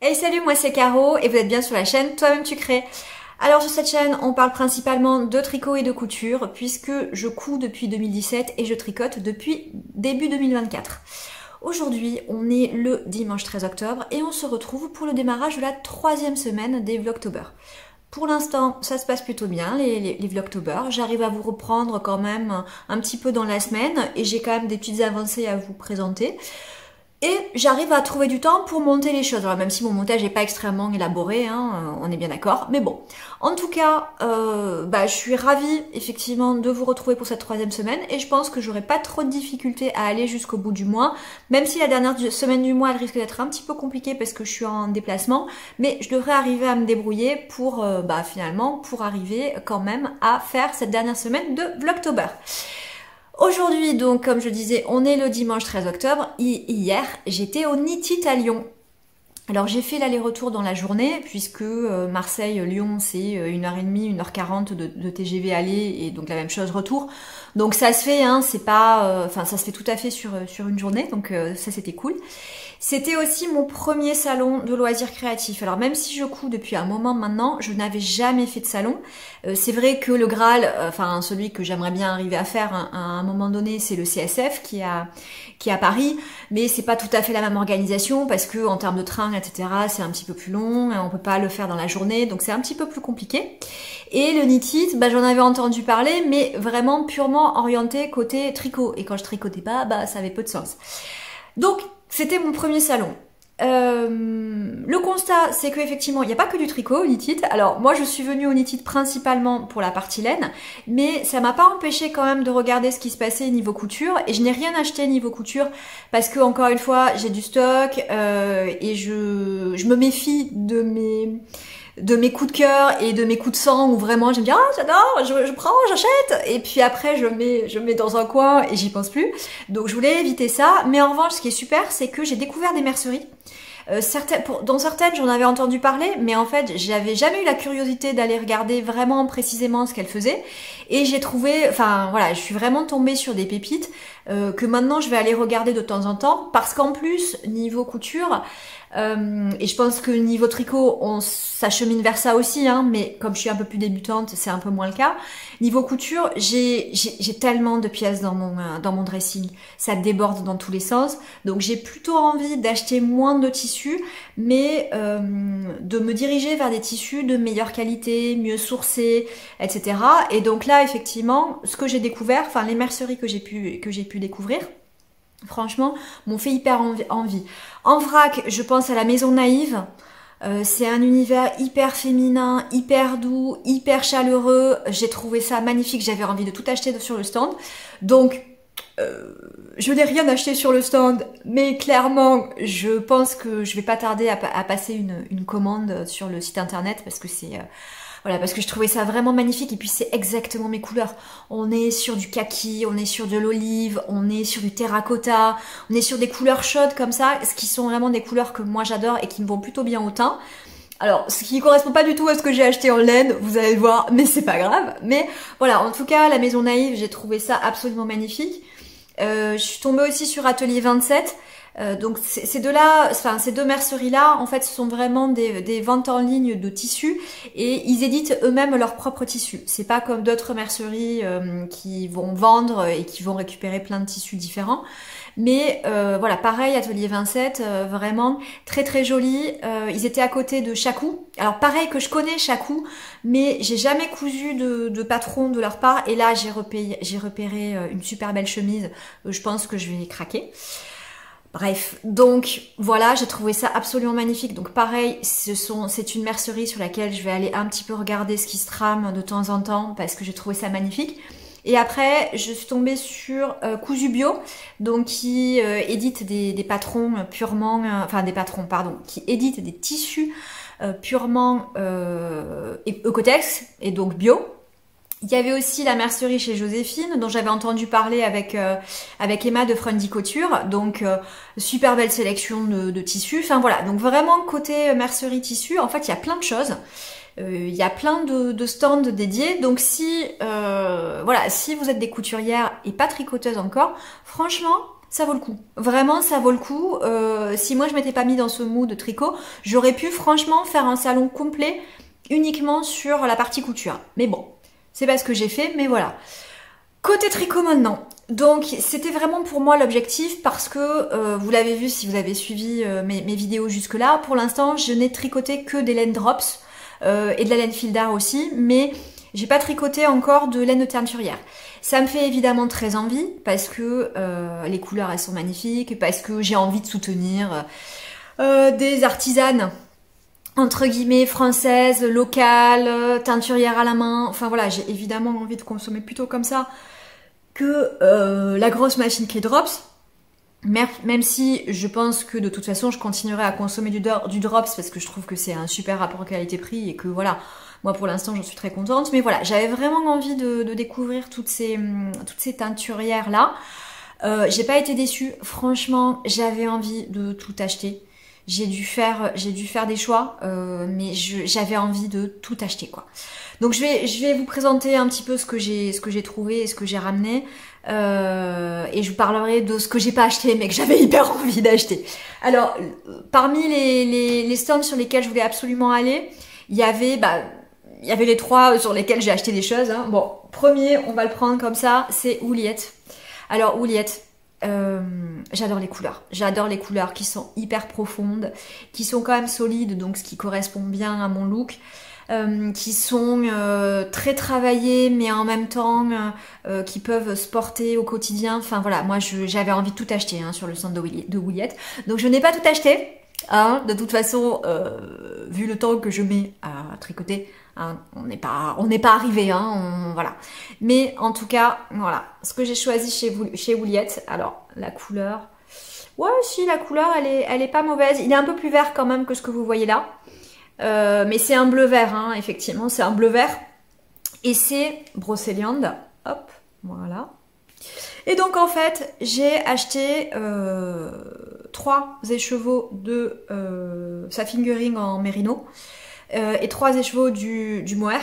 Hey salut, moi c'est Caro et vous êtes bien sur la chaîne Toi-même tu crées. Alors sur cette chaîne, on parle principalement de tricot et de couture puisque je couds depuis 2017 et je tricote depuis début 2024. Aujourd'hui, on est le dimanche 13 octobre et on se retrouve pour le démarrage de la 3e semaine des Vlogtober. Pour l'instant, ça se passe plutôt bien, les Vlogtober. J'arrive à vous reprendre quand même un petit peu dans la semaine et j'ai quand même des petites avancées à vous présenter. Et j'arrive à trouver du temps pour monter les choses. Alors même si mon montage n'est pas extrêmement élaboré, hein, on est bien d'accord. Mais bon, en tout cas, je suis ravie effectivement de vous retrouver pour cette 3e semaine. Et je pense que j'aurai pas trop de difficultés à aller jusqu'au bout du mois. Même si la dernière semaine du mois, elle risque d'être un petit peu compliquée parce que je suis en déplacement. Mais je devrais arriver à me débrouiller pour finalement, pour arriver quand même à faire cette dernière semaine de Vlogtober. Aujourd'hui, donc, comme je disais, on est le dimanche 13 octobre. Hier, j'étais au Knit It à Lyon. Alors, j'ai fait l'aller-retour dans la journée, puisque Marseille-Lyon, c'est 1h30, 1h40 de TGV aller, et donc la même chose retour. Donc, ça se fait, hein, c'est pas... ça se fait tout à fait sur une journée, donc ça, c'était cool. C'était aussi mon premier salon de loisirs créatifs. Alors même si je couds depuis un moment maintenant, je n'avais jamais fait de salon. C'est vrai que le Graal, celui que j'aimerais bien arriver à faire à un moment donné, c'est le CSF qui est à Paris, mais c'est pas tout à fait la même organisation parce que en termes de train, etc., c'est un petit peu plus long, on peut pas le faire dans la journée, donc c'est un petit peu plus compliqué. Et le Knit It, j'en avais entendu parler, mais vraiment purement orienté côté tricot. Et quand je tricotais pas, ça avait peu de sens. Donc, c'était mon premier salon. Le constat, c'est qu'effectivement, il n'y a pas que du tricot au Knit It. Alors, moi, je suis venue au Knit It principalement pour la partie laine, mais ça m'a pas empêché quand même de regarder ce qui se passait niveau couture. Et je n'ai rien acheté niveau couture parce que, encore une fois, j'ai du stock et je me méfie de mes coups de cœur et de mes coups de sang où vraiment je me dis ah j'adore, je prends, j'achète et puis après je mets dans un coin et j'y pense plus. Donc je voulais éviter ça, mais en revanche ce qui est super c'est que j'ai découvert des merceries. Dans certaines j'en avais entendu parler, mais en fait j'avais jamais eu la curiosité d'aller regarder vraiment précisément ce qu'elles faisaient et j'ai trouvé, je suis vraiment tombée sur des pépites que maintenant je vais aller regarder de temps en temps parce qu'en plus niveau couture et je pense que niveau tricot, on s'achemine vers ça aussi, hein, mais comme je suis un peu plus débutante, c'est un peu moins le cas. Niveau couture, j'ai tellement de pièces dans mon dressing, ça déborde dans tous les sens, donc j'ai plutôt envie d'acheter moins de tissus, mais de me diriger vers des tissus de meilleure qualité, mieux sourcés, etc. Et donc là, effectivement, ce que j'ai découvert, les merceries que j'ai pu découvrir, franchement, m'ont fait hyper envie. En vrac, je pense à la Maison Naïve. C'est un univers hyper féminin, hyper doux, hyper chaleureux. J'ai trouvé ça magnifique. J'avais envie de tout acheter sur le stand. Donc, je n'ai rien acheté sur le stand, mais clairement, je pense que je vais pas tarder à passer une commande sur le site internet parce que c'est... parce que je trouvais ça vraiment magnifique et puis c'est exactement mes couleurs. On est sur du kaki, on est sur de l'olive, on est sur du terracotta, on est sur des couleurs chaudes comme ça, ce qui sont vraiment des couleurs que moi j'adore et qui me vont plutôt bien au teint. Alors, ce qui correspond pas du tout à ce que j'ai acheté en laine, vous allez le voir, mais c'est pas grave. Mais voilà, en tout cas, la Maison Naïve, j'ai trouvé ça absolument magnifique. Je suis tombée aussi sur Atelier 27. Donc ces deux merceries-là, en fait, ce sont vraiment des ventes en ligne de tissus et ils éditent eux-mêmes leurs propres tissus. C'est pas comme d'autres merceries qui vont vendre et qui vont récupérer plein de tissus différents. Mais pareil, Atelier 27, vraiment très très joli. Ils étaient à côté de Chacou. Alors pareil que je connais Chacou, mais j'ai jamais cousu de patron de leur part. Et là, j'ai repéré une super belle chemise. Je pense que je vais craquer. Bref, donc voilà, j'ai trouvé ça absolument magnifique. Donc pareil, c'est une mercerie sur laquelle je vais aller un petit peu regarder ce qui se trame de temps en temps parce que j'ai trouvé ça magnifique. Et après, je suis tombée sur Cousu Bio, donc qui édite des patrons purement, qui édite des tissus purement Oeko-Tex et donc bio. Il y avait aussi la mercerie chez Joséphine, dont j'avais entendu parler avec Emma de Frundy Couture, donc super belle sélection de tissus. Donc vraiment côté mercerie tissu, en fait il y a plein de choses. Il y a plein de stands dédiés, donc si vous êtes des couturières et pas tricoteuses encore, franchement, ça vaut le coup. Vraiment, ça vaut le coup. Si moi je m'étais pas mis dans ce mood de tricot, j'aurais pu franchement faire un salon complet uniquement sur la partie couture. Mais bon, c'est pas ce que j'ai fait, mais voilà. Côté tricot maintenant. Donc c'était vraiment pour moi l'objectif parce que vous l'avez vu si vous avez suivi mes vidéos jusque là. Pour l'instant, je n'ai tricoté que des laines drops et de la laine fil d'art aussi, mais j'ai pas tricoté encore de laine de teinturière. Ça me fait évidemment très envie parce que les couleurs elles sont magnifiques, parce que j'ai envie de soutenir des artisanes entre guillemets françaises, locales, teinturières à la main. Enfin voilà, j'ai évidemment envie de consommer plutôt comme ça que la grosse machine Clé Drops. Même si je pense que de toute façon je continuerai à consommer du Drops parce que je trouve que c'est un super rapport qualité-prix et que voilà, moi pour l'instant j'en suis très contente. Mais voilà, j'avais vraiment envie de découvrir toutes ces teinturières là. J'ai pas été déçue, franchement j'avais envie de tout acheter. J'ai dû faire des choix, mais j'avais envie de tout acheter quoi. Donc je vais vous présenter un petit peu ce que j'ai trouvé et ce que j'ai ramené. Et je vous parlerai de ce que j'ai pas acheté mais que j'avais hyper envie d'acheter. Alors parmi les stands sur lesquels je voulais absolument aller, il y avait les trois sur lesquels j'ai acheté des choses. Hein. Bon, premier, on va le prendre comme ça, c'est Ouliette. Alors Ouliette, j'adore les couleurs. J'adore les couleurs qui sont hyper profondes, qui sont quand même solides, donc ce qui correspond bien à mon look. Qui sont très travaillées mais en même temps qui peuvent se porter au quotidien. Enfin voilà, moi j'avais envie de tout acheter hein, sur le stand de Ouliette. Donc je n'ai pas tout acheté. Hein. De toute façon, vu le temps que je mets à tricoter, hein, on n'est pas arrivé. Hein, voilà. Mais en tout cas, voilà, ce que j'ai choisi chez Ouliette. Alors la couleur, ouais, si la couleur, elle est pas mauvaise. Il est un peu plus vert quand même que ce que vous voyez là. Mais c'est un bleu vert, hein, effectivement, c'est un bleu vert. Et c'est Brocéliande. Hop, voilà. Et donc en fait, j'ai acheté 3 écheveaux de sa fingering en mérino et 3 écheveaux du mohair.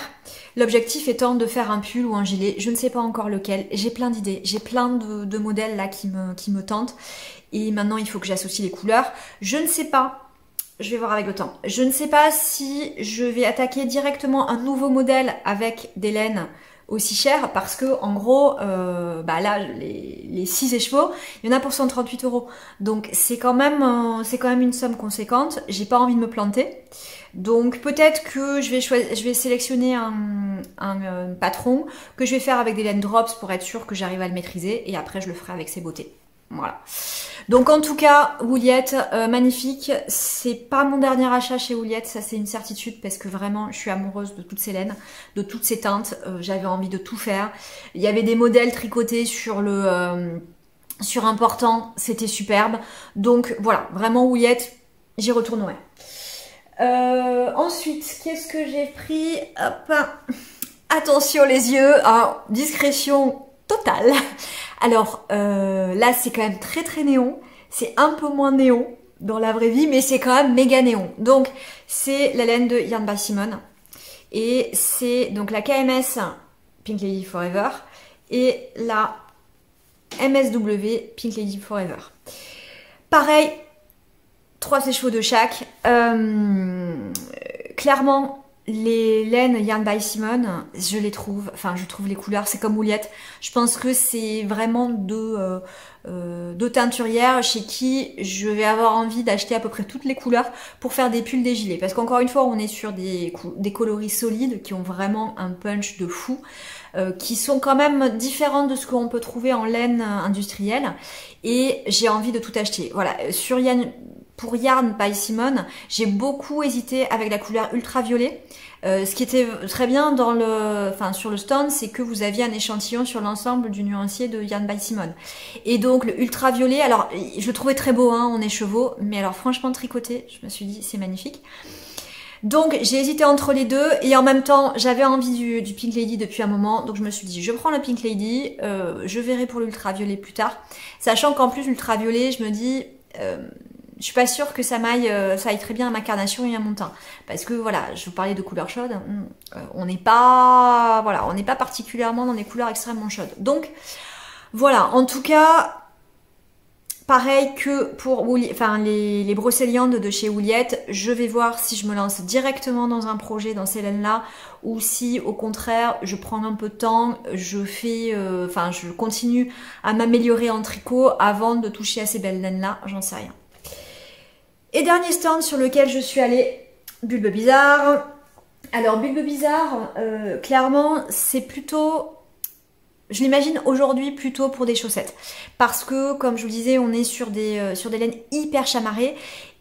L'objectif étant de faire un pull ou un gilet, je ne sais pas encore lequel. J'ai plein d'idées, j'ai plein de modèles là qui me tentent. Et maintenant, il faut que j'associe les couleurs. Je ne sais pas. Je vais voir avec le temps. Je ne sais pas si je vais attaquer directement un nouveau modèle avec des laines aussi chères parce que en gros, là les 6 écheveaux, il y en a pour 138 €. Donc c'est quand même une somme conséquente. J'ai pas envie de me planter. Donc peut-être que je vais sélectionner un patron que je vais faire avec des laines drops pour être sûr que j'arrive à le maîtriser et après je le ferai avec ses beautés. Voilà. Donc en tout cas, Ouliette, magnifique. C'est pas mon dernier achat chez Ouliette, ça c'est une certitude parce que vraiment je suis amoureuse de toutes ces laines, de toutes ces teintes. J'avais envie de tout faire. Il y avait des modèles tricotés sur un portant, c'était superbe. Donc voilà, vraiment Ouliette, j'y retournerai. Ensuite, qu'est-ce que j'ai pris? Hop, attention les yeux, hein, discrétion totale. Alors là c'est quand même très très néon, c'est un peu moins néon dans la vraie vie mais c'est quand même méga néon. Donc c'est la laine de Yarn by Simone et c'est donc la KMS Pink Lady Forever et la MSW Pink Lady Forever. Pareil, 3 écheveaux de chaque. Clairement les laines Yarn by Simone, je trouve les couleurs, c'est comme Ouliette. Je pense que c'est vraiment deux teinturières chez qui je vais avoir envie d'acheter à peu près toutes les couleurs pour faire des pulls, des gilets. Parce qu'encore une fois, on est sur des coloris solides qui ont vraiment un punch de fou, qui sont quand même différents de ce qu'on peut trouver en laine industrielle. Et j'ai envie de tout acheter. Voilà, pour Yarn by Simone, j'ai beaucoup hésité avec la couleur ultraviolet. Ce qui était très bien sur le stand, c'est que vous aviez un échantillon sur l'ensemble du nuancier de Yarn by Simone. Et donc le ultraviolet, alors je le trouvais très beau hein, en écheveau, mais alors franchement tricoté, je me suis dit c'est magnifique. Donc j'ai hésité entre les deux et en même temps j'avais envie du Pink Lady depuis un moment, donc je me suis dit je prends le Pink Lady, je verrai pour l'ultraviolet plus tard, sachant qu'en plus l'ultraviolet je me dis je suis pas sûre que ça aille très bien à ma carnation et à mon teint. Parce que voilà, je vous parlais de couleurs chaudes, on n'est pas particulièrement dans des couleurs extrêmement chaudes. Donc voilà, en tout cas, Pareil que pour les brocéliandes de chez Ouliette, je vais voir si je me lance directement dans un projet dans ces laines-là ou si au contraire je prends un peu de temps, je continue à m'améliorer en tricot avant de toucher à ces belles laines-là, j'en sais rien. Et dernier stand sur lequel je suis allée, Bulbe Bizarre. Alors Bulbe Bizarre, clairement c'est plutôt... Je l'imagine aujourd'hui plutôt pour des chaussettes. Parce que, comme je vous disais, on est sur des laines hyper chamarrées.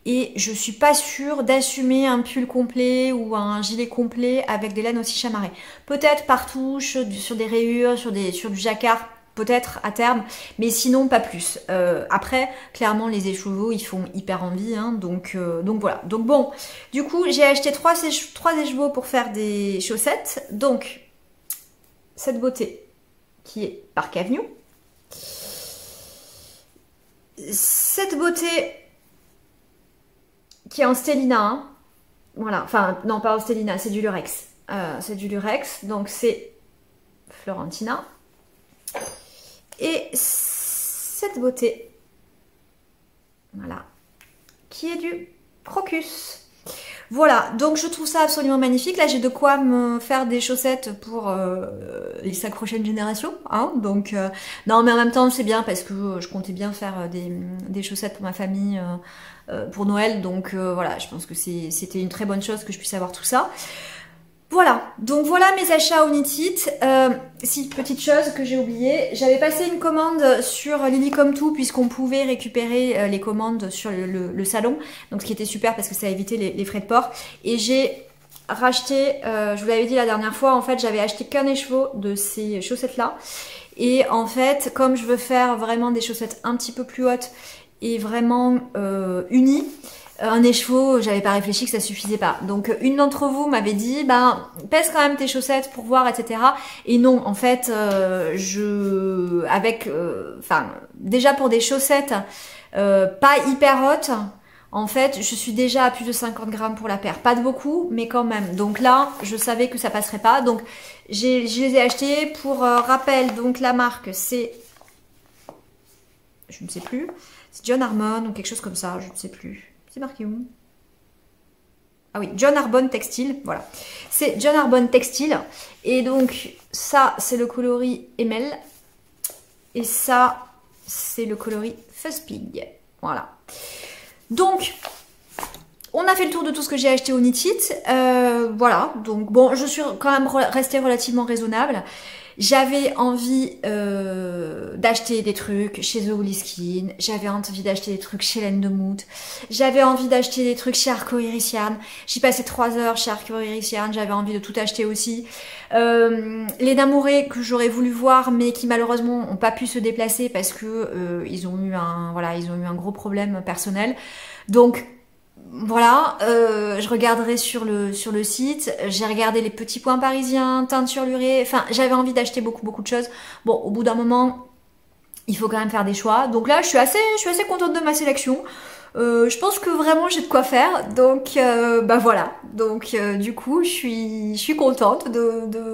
Et je suis pas sûre d'assumer un pull complet ou un gilet complet avec des laines aussi chamarrées. Peut-être par touche, sur des rayures, sur du jacquard, peut-être à terme. Mais sinon, pas plus. Après, clairement, les écheveaux, ils font hyper envie. Hein, donc voilà. Donc bon, du coup, j'ai acheté 3 écheveaux pour faire des chaussettes. Donc, cette beauté qui est Park Avenue. Cette beauté qui est en Stellina, hein. Voilà, enfin non pas en Stellina, c'est du Lurex. C'est du Lurex, donc c'est Florentina. Et cette beauté, voilà, qui est du Crocus. Voilà, donc je trouve ça absolument magnifique. Là, j'ai de quoi me faire des chaussettes pour les 5 prochaines générations. Hein, donc, non, mais en même temps, c'est bien parce que je comptais bien faire des chaussettes pour ma famille pour Noël. Donc, voilà, je pense que c'était une très bonne chose que je puisse avoir tout ça. Voilà, donc voilà mes achats au Knit. Si, petite chose que j'ai oubliée, j'avais passé une commande sur Lilycom2 puisqu'on pouvait récupérer les commandes sur le salon, donc ce qui était super parce que ça a évité les frais de port. Et j'ai racheté, je vous l'avais dit la dernière fois, en fait j'avais acheté qu'un écheveau de ces chaussettes là. Et en fait, comme je veux faire vraiment des chaussettes un petit peu plus hautes et vraiment unies, un écheveau, j'avais pas réfléchi que ça suffisait pas. Donc une d'entre vous m'avait dit, ben pèse quand même tes chaussettes pour voir, etc. Et non, en fait, déjà pour des chaussettes pas hyper hautes, en fait, je suis déjà à plus de 50 grammes pour la paire. Pas de beaucoup, mais quand même. Donc là, je savais que ça passerait pas. Donc je les ai achetés pour rappel. Donc la marque, c'est, je ne sais plus, c'est John Harmon ou quelque chose comme ça, je ne sais plus. C'est marqué où? Ah oui, John Arbonne Textile, voilà. C'est John Arbonne Textile. Et donc, ça, c'est le coloris Emel. Et ça, c'est le coloris Fuzz Pig. Voilà. Donc, on a fait le tour de tout ce que j'ai acheté au Knit. Voilà. Donc, bon, je suis quand même restée relativement raisonnable. J'avais envie d'acheter des trucs chez The Woolly Skin, j'avais envie d'acheter des trucs chez Laine de Mout, j'avais envie d'acheter des trucs chez Arco Iris Yarn. J'ai passé 3 heures chez Arco Iris Yarn, j'avais envie de tout acheter aussi. Les Namourés que j'aurais voulu voir mais qui malheureusement n'ont pas pu se déplacer parce que ils ont eu un gros problème personnel. Donc voilà, je regarderai sur le site, j'ai regardé les petits points parisiens, teinture lurée, enfin j'avais envie d'acheter beaucoup de choses. Bon, au bout d'un moment, il faut quand même faire des choix. Donc là, je suis assez contente de ma sélection. Je pense que vraiment j'ai de quoi faire, donc bah voilà. Donc du coup je suis contente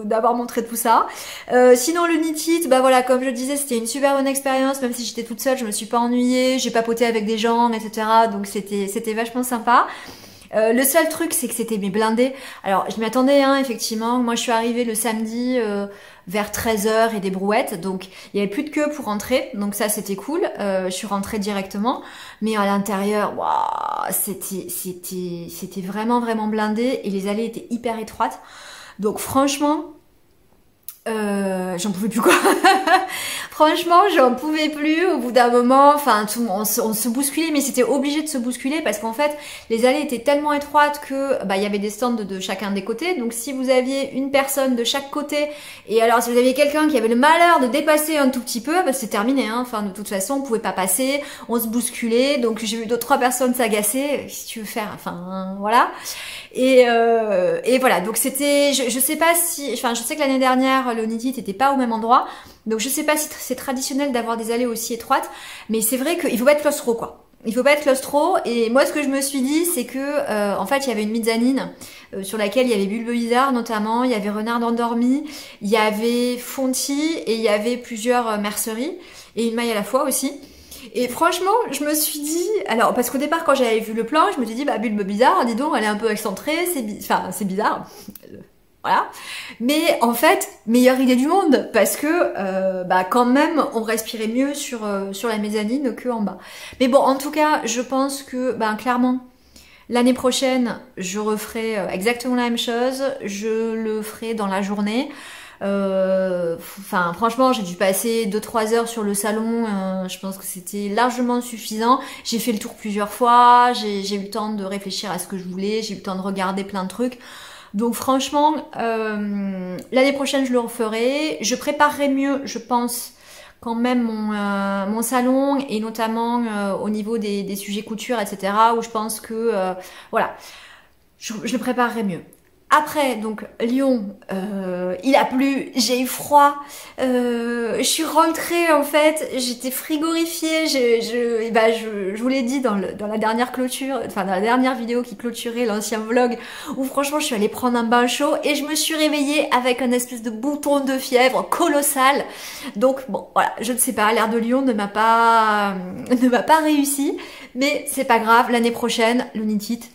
d'avoir montré tout ça. Sinon le Knit, bah voilà, comme je disais, c'était une super bonne expérience, même si j'étais toute seule, je me suis pas ennuyée, j'ai papoté avec des gens, etc. Donc c'était vachement sympa. Le seul truc, c'est que c'était mes blindés. Alors, je m'y attendais, hein, effectivement. Moi, je suis arrivée le samedi vers 13 h et des brouettes. Donc, il y avait plus de queue pour rentrer. Donc, ça, c'était cool. Je suis rentrée directement. Mais à l'intérieur, waouh, c'était vraiment blindé. Et les allées étaient hyper étroites. Donc, franchement... j'en pouvais plus quoi. Franchement, j'en pouvais plus au bout d'un moment. Enfin, on se bousculait, mais c'était obligé de se bousculer parce qu'en fait, les allées étaient tellement étroites que bah il y avait des stands de chacun des côtés. Donc, si vous aviez une personne de chaque côté, et alors si vous aviez quelqu'un qui avait le malheur de dépasser un tout petit peu, bah c'est terminé. Hein. Enfin, de toute façon, on pouvait pas passer, on se bousculait. Donc, j'ai vu 2-3 personnes s'agacer. Si tu veux faire, enfin voilà. Et voilà, donc c'était, je sais pas si, enfin je sais que l'année dernière le Knit n'était pas au même endroit, donc je sais pas si c'est traditionnel d'avoir des allées aussi étroites, mais c'est vrai qu'il faut pas être claustro quoi. Il faut pas être claustro, et moi ce que je me suis dit c'est que en fait il y avait une mezzanine sur laquelle il y avait Bulbe Bizarre notamment, il y avait Renard Endormi, il y avait Fonty et il y avait plusieurs merceries et une maille à la fois aussi. Et franchement, je me suis dit, alors parce qu'au départ quand j'avais vu le plan, je me suis dit bah bulbe bizarre, dis donc, elle est un peu excentrée, c'est bizarre. Voilà. Mais en fait, meilleure idée du monde parce que bah quand même on respirait mieux sur la mezzanine que en bas. Mais bon, en tout cas, je pense que bah clairement l'année prochaine, je referai exactement la même chose, je le ferai dans la journée. Enfin, franchement, j'ai dû passer 2-3 heures sur le salon. Je pense que c'était largement suffisant. J'ai fait le tour plusieurs fois. J'ai eu le temps de réfléchir à ce que je voulais. J'ai eu le temps de regarder plein de trucs. Donc franchement, l'année prochaine, je le referai. Je préparerai mieux, je pense, quand même mon salon et notamment au niveau des sujets couture, etc. Où je pense que voilà, je le préparerai mieux. Après, donc, Lyon, il a plu, j'ai eu froid, je suis rentrée, en fait, j'étais frigorifiée, je vous l'ai dit dans la dernière clôture, enfin, dans la dernière vidéo qui clôturait l'ancien vlog, où franchement, je suis allée prendre un bain chaud et je me suis réveillée avec un espèce de bouton de fièvre colossal. Donc, bon, voilà, je ne sais pas, l'air de Lyon ne m'a pas réussi, mais c'est pas grave, l'année prochaine, l'Unitite,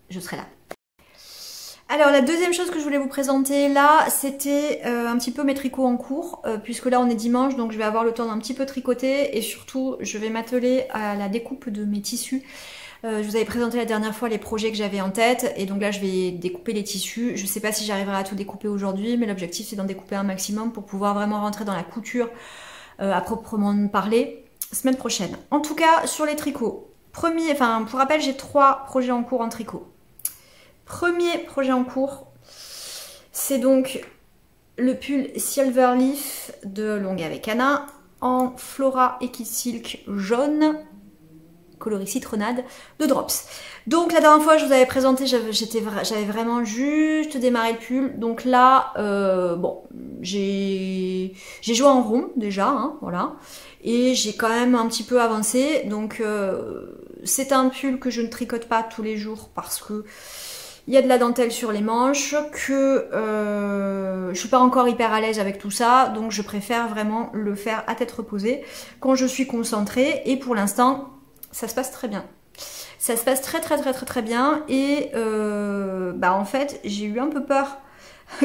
je serai là. Alors la deuxième chose que je voulais vous présenter là, c'était un petit peu mes tricots en cours, puisque là on est dimanche, donc je vais avoir le temps d'un petit peu tricoter et surtout je vais m'atteler à la découpe de mes tissus. Je vous avais présenté la dernière fois les projets que j'avais en tête et donc là je vais découper les tissus. Je sais pas si j'arriverai à tout découper aujourd'hui, mais l'objectif c'est d'en découper un maximum pour pouvoir vraiment rentrer dans la couture à proprement parler semaine prochaine. En tout cas sur les tricots, pour rappel j'ai 3 projets en cours en tricot. Premier projet en cours, c'est donc le pull Silverleaf de Longue avec Anna en Flora Equisilk jaune, coloris citronnade de Drops. Donc la dernière fois je vous avais présenté, j'avais vraiment juste démarré le pull. Donc là, bon, j'ai joué en rond déjà, hein, voilà. Et j'ai quand même un petit peu avancé. Donc c'est un pull que je ne tricote pas tous les jours parce que il y a de la dentelle sur les manches, que je suis pas encore hyper à l'aise avec tout ça, donc je préfère vraiment le faire à tête reposée quand je suis concentrée et pour l'instant ça se passe très bien. Ça se passe très bien et bah en fait j'ai eu un peu peur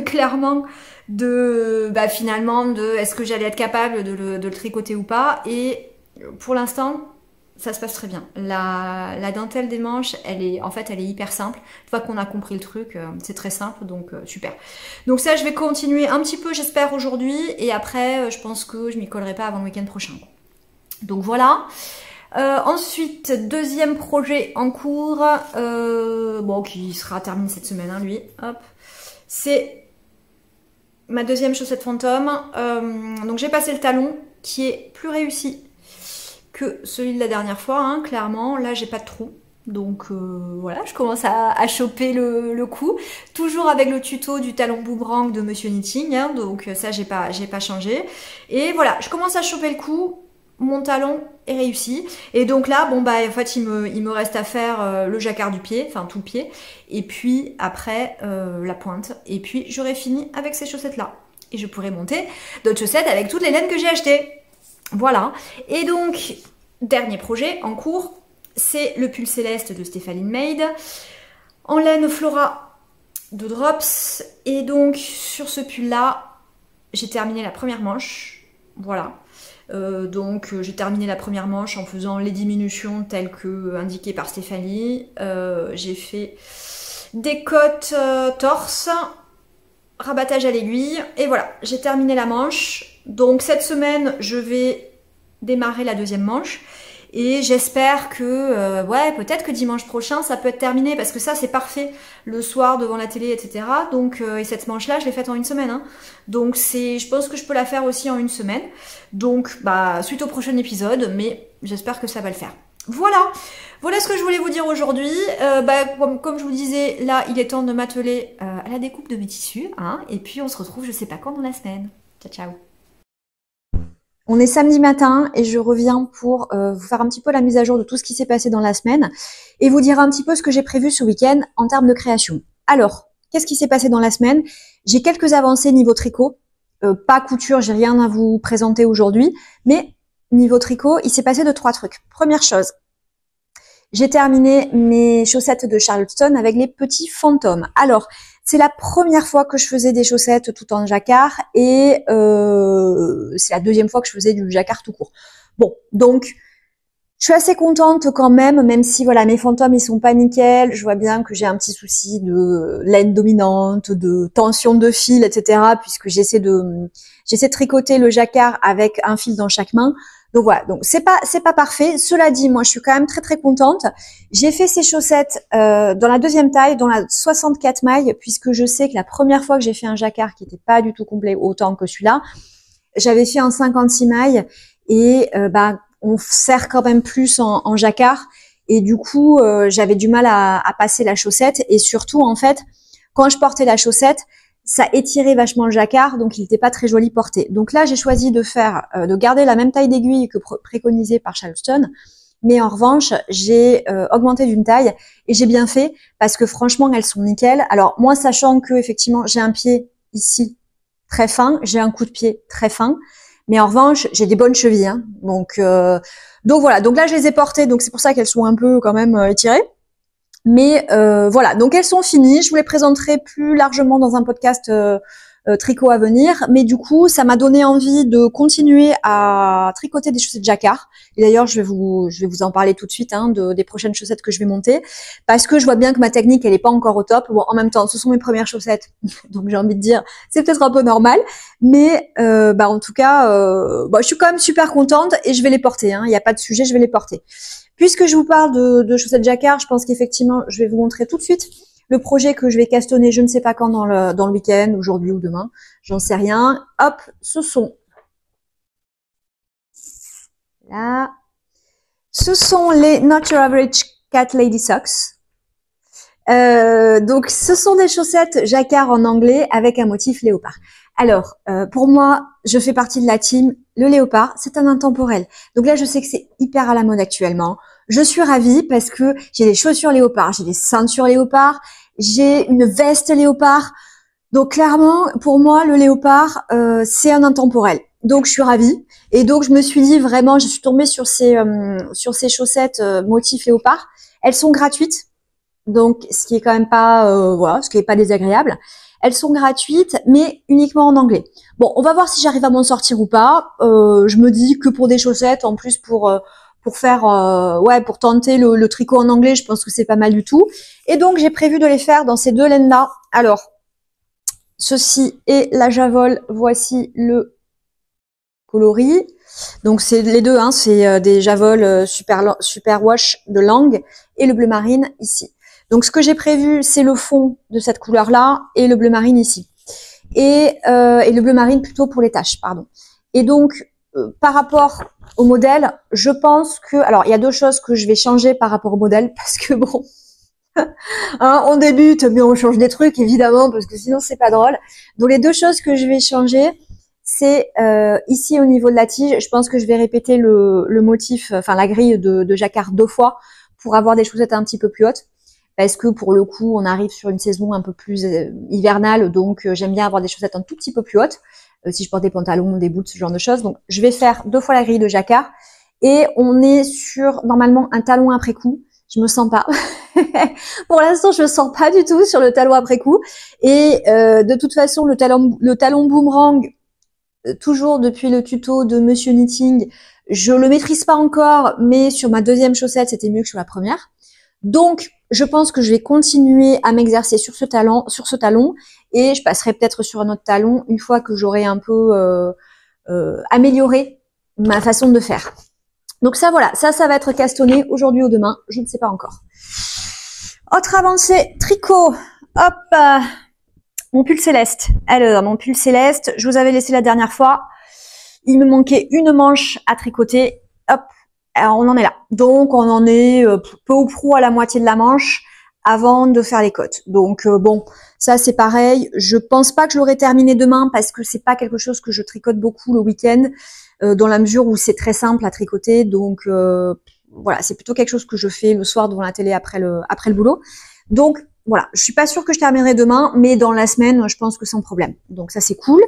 clairement de finalement de est-ce que j'allais être capable de le tricoter ou pas et pour l'instant ça se passe très bien. La dentelle des manches, elle est hyper simple. Une fois qu'on a compris le truc, c'est très simple, donc super. Donc ça, je vais continuer un petit peu, j'espère, aujourd'hui. Et après, je pense que je m'y collerai pas avant le week-end prochain. Donc voilà. Ensuite, deuxième projet en cours, bon, qui sera terminé cette semaine, hein, lui. Hop. C'est ma deuxième chaussette fantôme. Donc j'ai passé le talon, qui est plus réussi que celui de la dernière fois, hein, clairement. Là, j'ai pas de trou. Donc voilà, je commence à choper le coup. Toujours avec le tuto du talon boomerang de Monsieur Knitting, hein, donc ça, j'ai pas changé. Et voilà, je commence à choper le coup. Mon talon est réussi. Et donc là, bon bah en fait, il me reste à faire le jacquard du pied, enfin tout le pied. Et puis après, la pointe. Et puis j'aurai fini avec ces chaussettes-là. Et je pourrai monter d'autres chaussettes avec toutes les laines que j'ai achetées. Voilà, et donc, dernier projet en cours, c'est le pull céleste de Stephanie Made, en laine Flora de Drops, et donc sur ce pull-là, j'ai terminé la première manche, voilà. Donc j'ai terminé la première manche en faisant les diminutions telles que indiquées par Stéphanie, j'ai fait des côtes torse, rabattage à l'aiguille, et voilà, j'ai terminé la manche. Donc cette semaine, je vais démarrer la deuxième manche et j'espère que, ouais, peut-être que dimanche prochain, ça peut être terminé parce que ça, c'est parfait le soir devant la télé, etc. Donc, et cette manche-là, je l'ai faite en une semaine. Hein. Donc, je pense que je peux la faire aussi en une semaine. Donc, bah, suite au prochain épisode, mais j'espère que ça va le faire. Voilà, voilà ce que je voulais vous dire aujourd'hui. Comme je vous disais, là, il est temps de m'atteler à la découpe de mes tissus. Hein, et puis, on se retrouve, je sais pas quand, dans la semaine. Ciao, ciao. On est samedi matin et je reviens pour vous faire un petit peu la mise à jour de tout ce qui s'est passé dans la semaine et vous dire un petit peu ce que j'ai prévu ce week-end en termes de création. Alors, qu'est-ce qui s'est passé dans la semaine? J'ai quelques avancées niveau tricot, pas couture, j'ai rien à vous présenter aujourd'hui, mais niveau tricot, il s'est passé 2-3 trucs. Première chose, j'ai terminé mes chaussettes de Charleston avec les petits fantômes. Alors, c'est la première fois que je faisais des chaussettes tout en jacquard et c'est la deuxième fois que je faisais du jacquard tout court. Bon, donc je suis assez contente quand même si voilà mes fantômes ils sont pas nickel. Je vois bien que j'ai un petit souci de laine dominante, de tension de fil, etc. Puisque j'essaie de tricoter le jacquard avec un fil dans chaque main. Donc voilà, donc c'est pas parfait. Cela dit, moi je suis quand même très contente. J'ai fait ces chaussettes dans la deuxième taille, dans la 64 mailles, puisque je sais que la première fois que j'ai fait un jacquard qui était pas du tout complet autant que celui-là, j'avais fait un 56 mailles et on serre quand même plus en jacquard et du coup j'avais du mal à passer la chaussette et surtout en fait quand je portais la chaussette ça étirait vachement le jacquard, donc il n'était pas très joli porté. Donc là, j'ai choisi de garder la même taille d'aiguille que préconisée par Charleston, mais en revanche, j'ai augmenté d'une taille et j'ai bien fait parce que franchement, elles sont nickel. Alors moi, sachant que effectivement, j'ai un pied ici très fin, j'ai un coup de pied très fin, mais en revanche, j'ai des bonnes chevilles, hein. Donc voilà. Donc là, je les ai portées, donc c'est pour ça qu'elles sont un peu quand même étirées. Mais voilà, donc elles sont finies. Je vous les présenterai plus largement dans un podcast tricot à venir. Mais du coup, ça m'a donné envie de continuer à tricoter des chaussettes jacquard. Et d'ailleurs, je vais vous en parler tout de suite des prochaines chaussettes que je vais monter. Parce que je vois bien que ma technique, elle est pas encore au top. Bon, en même temps, ce sont mes premières chaussettes. Donc j'ai envie de dire, c'est peut-être un peu normal. Mais en tout cas, je suis quand même super contente et je vais les porter. Il n'y a pas de sujet, je vais les porter. Puisque je vous parle de chaussettes jacquard, je pense qu'effectivement, je vais vous montrer tout de suite le projet que je vais castonner, je ne sais pas quand dans le week-end, aujourd'hui ou demain, j'en sais rien. Hop, ce sont les Not Your Average Cat Lady Socks. Donc, ce sont des chaussettes jacquard en anglais avec un motif léopard. Alors, pour moi, je fais partie de la team. Le léopard, c'est un intemporel. Donc là, je sais que c'est hyper à la mode actuellement. Je suis ravie parce que j'ai des chaussures léopard, j'ai des ceintures léopard, j'ai une veste léopard. Donc clairement, pour moi, le léopard, c'est un intemporel. Donc je suis ravie. Et donc je me suis dit vraiment, je suis tombée sur ces chaussettes motif léopard. Elles sont gratuites. Donc, ce qui est quand même pas, ce qui est pas désagréable. Elles sont gratuites, mais uniquement en anglais. Bon, on va voir si j'arrive à m'en sortir ou pas. Je me dis que pour des chaussettes, en plus pour faire, pour tenter le tricot en anglais, je pense que c'est pas mal du tout. Et donc, j'ai prévu de les faire dans ces deux laines-là. Alors, ceci est la Javol. Voici le coloris. Donc, c'est les deux, c'est des Javol super wash de Lang et le bleu marine ici. Donc, ce que j'ai prévu, c'est le fond de cette couleur-là et le bleu marine ici. Et le bleu marine plutôt pour les taches, pardon. Et donc, par rapport au modèle, je pense que... Alors, il y a deux choses que je vais changer par rapport au modèle, parce que bon... on débute, mais on change des trucs, évidemment, parce que sinon, c'est pas drôle. Donc, les deux choses que je vais changer, c'est ici, au niveau de la tige, je pense que je vais répéter le motif, enfin, la grille de jacquard 2 fois pour avoir des chaussettes un petit peu plus hautes. Parce que pour le coup, on arrive sur une saison un peu plus hivernale, donc j'aime bien avoir des chaussettes un tout petit peu plus hautes, si je porte des pantalons, des boots, ce genre de choses. Donc je vais faire 2 fois la grille de jacquard, et on est sur normalement un talon après coup. Je me sens pas. Pour l'instant, je me sens pas du tout sur le talon après coup. Et de toute façon, le talon boomerang, toujours depuis le tuto de Monsieur Knitting, je le maîtrise pas encore, mais sur ma deuxième chaussette, c'était mieux que sur la première. Donc, je pense que je vais continuer à m'exercer sur ce talon, et je passerai peut-être sur un autre talon une fois que j'aurai un peu amélioré ma façon de faire. Donc ça, voilà, ça va être castonné aujourd'hui ou demain, je ne sais pas encore. Autre avancée, tricot. Hop, mon pull céleste. Alors, mon pull céleste, je vous avais laissé la dernière fois. Il me manquait une manche à tricoter. Hop. Alors, on en est là. Donc, on en est peu ou prou à la moitié de la manche avant de faire les côtes. Donc, bon, ça, c'est pareil. Je pense pas que je l'aurai terminé demain parce que c'est pas quelque chose que je tricote beaucoup le week-end, dans la mesure où c'est très simple à tricoter. Donc, voilà, c'est plutôt quelque chose que je fais le soir devant la télé après le boulot. Donc, voilà, je suis pas sûre que je terminerai demain, mais dans la semaine, je pense que sans problème. Donc, ça, c'est cool.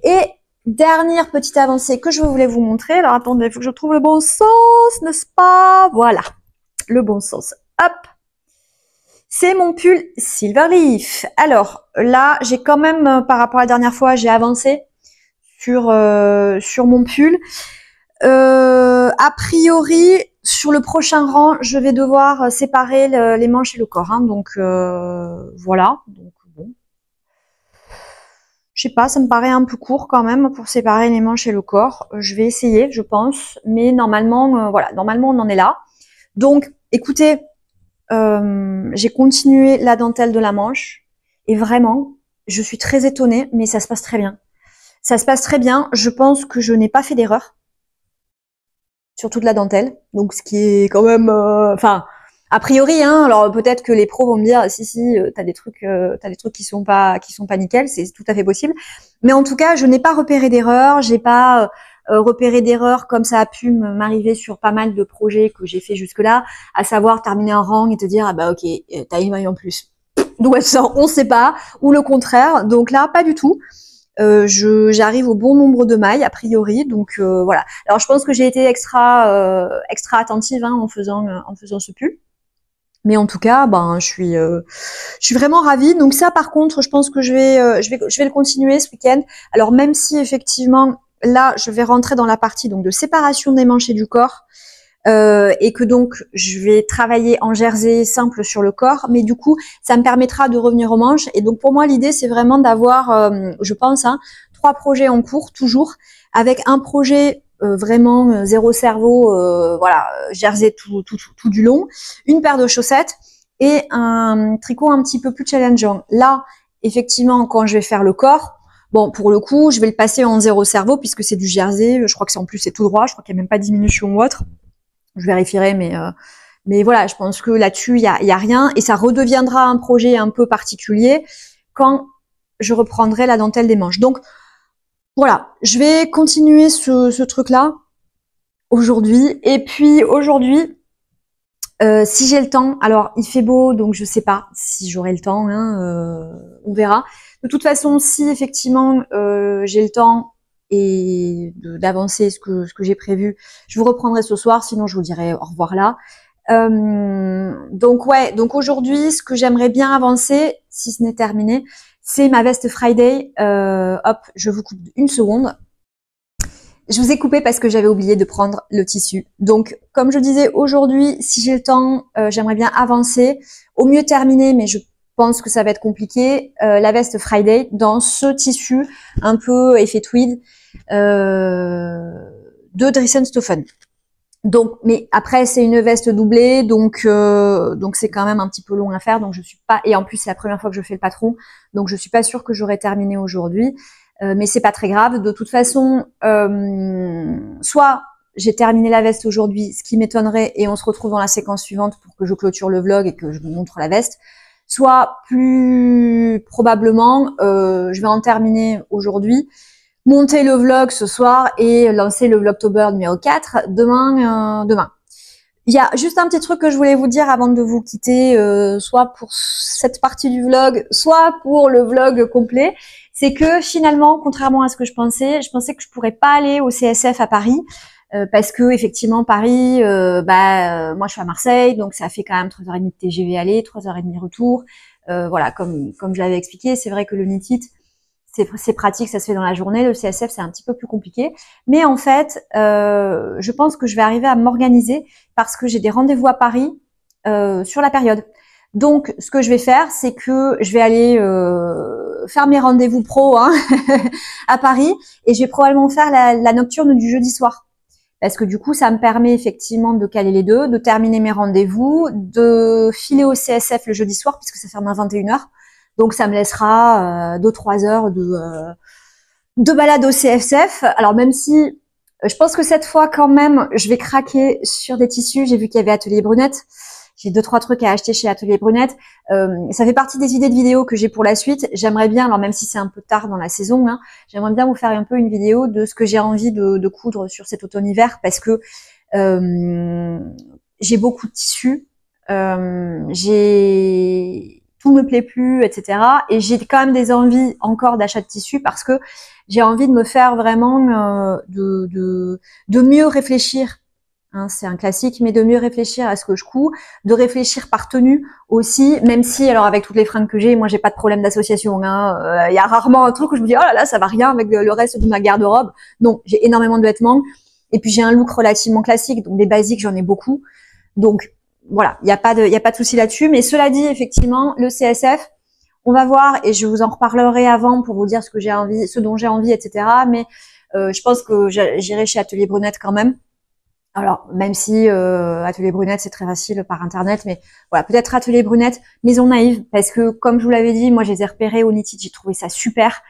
Et dernière petite avancée que je voulais vous montrer. Alors attendez, il faut que je trouve le bon sens, n'est-ce pas? Voilà, le bon sens. Hop, c'est mon pull Silverleaf. Alors là, j'ai quand même, par rapport à la dernière fois, j'ai avancé sur mon pull. A priori, sur le prochain rang, je vais devoir séparer les manches et le corps. Hein, donc voilà. Donc bon, je sais pas, ça me paraît un peu court quand même pour séparer les manches et le corps. Je vais essayer, je pense, mais normalement, voilà, normalement on en est là. Donc, écoutez, j'ai continué la dentelle de la manche et vraiment, je suis très étonnée, mais ça se passe très bien. Ça se passe très bien. Je pense que je n'ai pas fait d'erreur sur toute la dentelle. Donc, ce qui est quand même, enfin, a priori, hein. Alors peut-être que les pros vont me dire, si, t'as des trucs qui sont pas nickel. C'est tout à fait possible. Mais en tout cas, je n'ai pas repéré d'erreur. J'ai pas repéré d'erreur comme ça a pu m'arriver sur pas mal de projets que j'ai fait jusque-là, à savoir terminer un rang et te dire, ah bah ok, t'as une maille en plus. D'où elle sort, on sait pas, ou le contraire. Donc là, pas du tout. J'arrive au bon nombre de mailles a priori, donc voilà. Alors je pense que j'ai été extra attentive hein, en faisant ce pull, mais en tout cas, ben je suis vraiment ravie. Donc ça, par contre, je pense que je vais le continuer ce week-end. Alors même si effectivement là, je vais rentrer dans la partie donc de séparation des manches et du corps. Et que donc je vais travailler en jersey simple sur le corps, mais du coup ça me permettra de revenir aux manches. Et donc pour moi l'idée c'est vraiment d'avoir, je pense, hein, 3 projets en cours toujours, avec un projet vraiment zéro cerveau, voilà, jersey tout du long, une paire de chaussettes et un tricot un petit peu plus challengeant. Là effectivement quand je vais faire le corps, bon, pour le coup, je vais le passer en zéro cerveau puisque c'est du jersey. Je crois que c'est en plus c'est tout droit. Je crois qu'il n'y a même pas de diminution ou autre. Je vérifierai, mais voilà, je pense que là-dessus, il y a rien. Et ça redeviendra un projet un peu particulier quand je reprendrai la dentelle des manches. Donc, voilà, je vais continuer ce truc-là aujourd'hui. Et puis, aujourd'hui, si j'ai le temps, alors il fait beau, donc je sais pas si j'aurai le temps, hein, on verra. De toute façon, si effectivement j'ai le temps et d'avancer ce que j'ai prévu, je vous reprendrai ce soir, sinon je vous dirai au revoir là. Donc ouais, donc aujourd'hui, ce que j'aimerais bien avancer, si ce n'est terminé, c'est ma veste Friday. Hop, je vous coupe une seconde. Je vous ai coupé parce que j'avais oublié de prendre le tissu. Donc, comme je disais, aujourd'hui, si j'ai le temps, j'aimerais bien avancer. Au mieux terminer, mais je pense que ça va être compliqué, la veste Friday dans ce tissu un peu effet tweed de Driessen-Stauffen. Donc, mais après, c'est une veste doublée, donc c'est quand même un petit peu long à faire. Donc, je suis pas, et en plus, c'est la première fois que je fais le patron, donc je suis pas sûre que j'aurai terminé aujourd'hui. Mais c'est pas très grave. De toute façon, soit j'ai terminé la veste aujourd'hui, ce qui m'étonnerait, et on se retrouve dans la séquence suivante pour que je clôture le vlog et que je vous montre la veste. Soit plus probablement, je vais en terminer aujourd'hui, monter le vlog ce soir et lancer le Vlogtober numéro 4 demain. Il y a juste un petit truc que je voulais vous dire avant de vous quitter, soit pour cette partie du vlog, soit pour le vlog complet. C'est que finalement, contrairement à ce que je pensais que je pourrais pas aller au CSF à Paris parce que effectivement Paris, moi je suis à Marseille, donc ça fait quand même 3h30 de TGV aller, 3h30 retour. Voilà, comme je l'avais expliqué, c'est vrai que le NITIT c'est pratique, ça se fait dans la journée. Le CSF c'est un petit peu plus compliqué, mais en fait, je pense que je vais arriver à m'organiser parce que j'ai des rendez-vous à Paris sur la période. Donc, ce que je vais faire, c'est que je vais aller faire mes rendez-vous pro hein, à Paris et je vais probablement faire la nocturne du jeudi soir. Parce que du coup, ça me permet effectivement de caler les deux, de terminer mes rendez-vous, de filer au CSF le jeudi soir, puisque ça ferme à 21h. Donc, ça me laissera 2-3 heures de balade au CSF. Alors, même si je pense que cette fois, quand même, je vais craquer sur des tissus. J'ai vu qu'il y avait Atelier Brunette. J'ai 2-3 trucs à acheter chez Atelier Brunette. Ça fait partie des idées de vidéos que j'ai pour la suite. J'aimerais bien, alors même si c'est un peu tard dans la saison, hein, j'aimerais bien vous faire un peu une vidéo de ce que j'ai envie de coudre sur cet automne-hiver parce que j'ai beaucoup de tissus. tout me plaît plus, etc. Et j'ai quand même des envies encore d'achat de tissu parce que j'ai envie de me faire vraiment de mieux réfléchir. Hein, c'est un classique, mais de mieux réfléchir à ce que je couds, de réfléchir par tenue aussi, même si, alors avec toutes les fringues que j'ai, moi j'ai pas de problème d'association. Hein, y a rarement un truc où je me dis oh là là ça va rien avec le reste de ma garde-robe. Non, j'ai énormément de vêtements et puis j'ai un look relativement classique, donc des basiques j'en ai beaucoup. Donc voilà, il y a pas de souci là-dessus. Mais cela dit, effectivement, le CSF, on va voir et je vous en reparlerai avant pour vous dire ce que j'ai envie, ce dont j'ai envie, etc. Mais je pense que j'irai chez Atelier Brunette quand même. Alors, même si Atelier Brunette, c'est très facile par Internet, mais voilà, peut-être Atelier Brunette, Maison Naïve, parce que comme je vous l'avais dit, moi, je les ai repérés au Knitted, j'ai trouvé ça super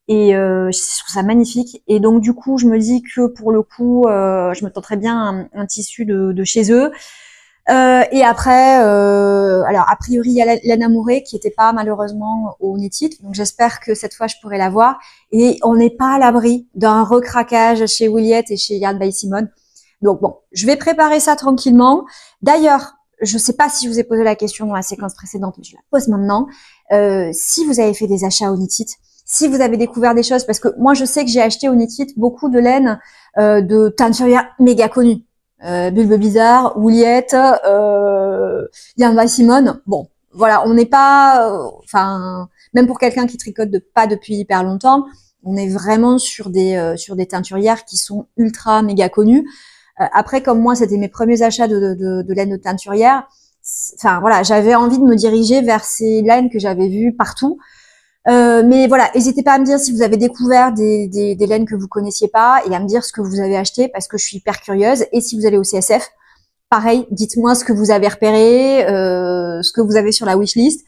et je trouve ça magnifique. Et donc, du coup, je me dis que pour le coup, je me tenterais bien un tissu de chez eux. Et après, alors a priori, il y a Lana Mouré qui était pas malheureusement au Knitted, donc j'espère que cette fois, je pourrai la voir. Et on n'est pas à l'abri d'un recraquage chez Williette et chez Yarn by Simone. Donc bon, je vais préparer ça tranquillement. D'ailleurs, je ne sais pas si je vous ai posé la question dans la séquence précédente, mais je la pose maintenant. Si vous avez fait des achats au Knitted, si vous avez découvert des choses, parce que moi je sais que j'ai acheté au Knitted beaucoup de laine de teinturière méga connue. Bulbe Bizarre, Williette, Yarn by Simone. Bon, voilà, on n'est pas, enfin, même pour quelqu'un qui tricote pas depuis hyper longtemps, on est vraiment sur des teinturières qui sont ultra méga connues. Après, comme moi, c'était mes premiers achats de laine de teinturière. Enfin, voilà, j'avais envie de me diriger vers ces laines que j'avais vues partout. Mais voilà, n'hésitez pas à me dire si vous avez découvert des laines que vous connaissiez pas et à me dire ce que vous avez acheté parce que je suis hyper curieuse. Et si vous allez au CSF, pareil, dites-moi ce que vous avez repéré, ce que vous avez sur la wishlist.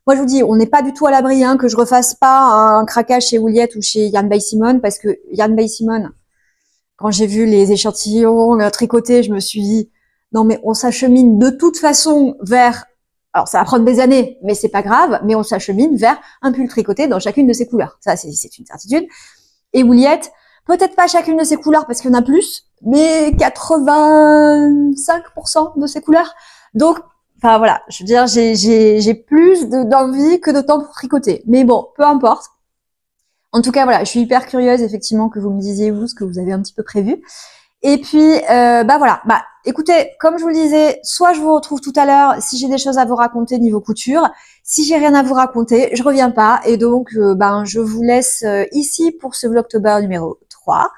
Moi, je vous dis, on n'est pas du tout à l'abri que je refasse pas un craquage chez Williette ou chez Yarn by Simone parce que Yarn by Simone, quand j'ai vu les échantillons tricotés, je me suis dit, non mais on s'achemine de toute façon vers, alors ça va prendre des années, mais c'est pas grave, mais on s'achemine vers un pull tricoté dans chacune de ses couleurs. Ça, c'est une certitude. Et Williette, peut-être pas chacune de ses couleurs parce qu'il y en a plus, mais 85% de ses couleurs. Donc, enfin voilà, je veux dire, j'ai plus d'envie que de temps pour tricoter. Mais bon, peu importe. En tout cas, voilà, je suis hyper curieuse, effectivement, que vous me disiez, vous, ce que vous avez un petit peu prévu. Et puis, voilà. Écoutez, comme je vous le disais, soit je vous retrouve tout à l'heure si j'ai des choses à vous raconter niveau couture. Si j'ai rien à vous raconter, je reviens pas. Et donc, je vous laisse ici pour ce Vlogtober numéro 3.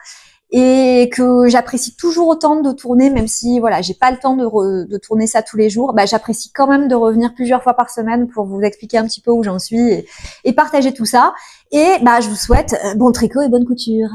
Et que j'apprécie toujours autant de tourner, même si voilà, j'ai pas le temps de tourner ça tous les jours. J'apprécie quand même de revenir plusieurs fois par semaine pour vous expliquer un petit peu où j'en suis et partager tout ça. Et je vous souhaite bon tricot et bonne couture.